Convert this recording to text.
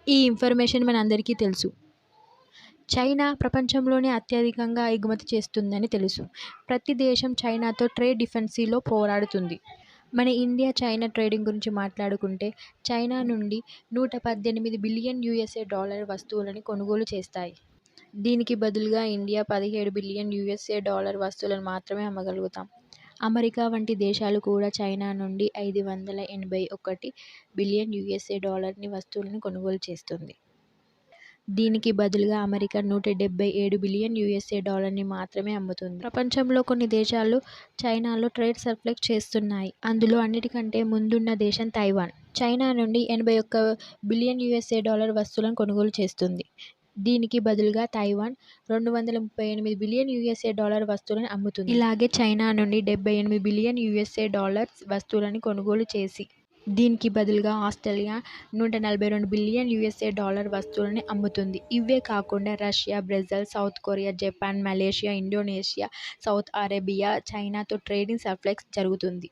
ఈ ఇన్ఫర్మేషన్ మనందరికీ తెలుసు. చైనా ప్రపంచంలోనే అత్యధికంగా ఎగుమతి చేస్తుందని తెలుసు. ప్రతి దేశం చైనాతో ట్రేడ్ డిఫెన్సీలో పోరాడుతుంది. మన ఇండియా చైనా ట్రేడింగ్ గురించి మాట్లాడుకుంటే చైనా నుండి $118 బిలియన్ వస్తువులను కొనుగోలు చేస్తాయి. దీనికి బదులుగా ఇండియా $17 బిలియన్ వస్తువులను మాత్రమే అమ్మగలుగుతాం. అమెరికా వంటి దేశాలు కూడా చైనా నుండి $581 బిలియన్ వస్తువులను కొనుగోలు చేస్తుంది. దీనికి బదులుగా అమెరికా $177 బిలియన్ మాత్రమే అమ్ముతుంది. ప్రపంచంలో కొన్ని దేశాలు చైనాలో ట్రేడ్ సర్ప్లస్ చేస్తున్నాయి. అందులో అన్నిటికంటే ముందున్న దేశం తైవాన్. చైనా నుండి $81 బిలియన్ వస్తువులను కొనుగోలు చేస్తుంది. దీనికి బదులుగా తైవాన్ $238 బిలియన్ వస్తువులను అమ్ముతుంది. ఇలాగే చైనా నుండి $78 బిలియన్ వస్తువులను కొనుగోలు చేసి దీనికి బదులుగా ఆస్ట్రేలియా $142 బిలియన్ వస్తువులను అమ్ముతుంది. ఇవే కాకుండా Russia, Brazil, south Korea, Japan, Malaysia, Indonesia, Saudi Arabia చైనాతో ట్రేడింగ్ సర్ప్లస్ జరుగుతుంది.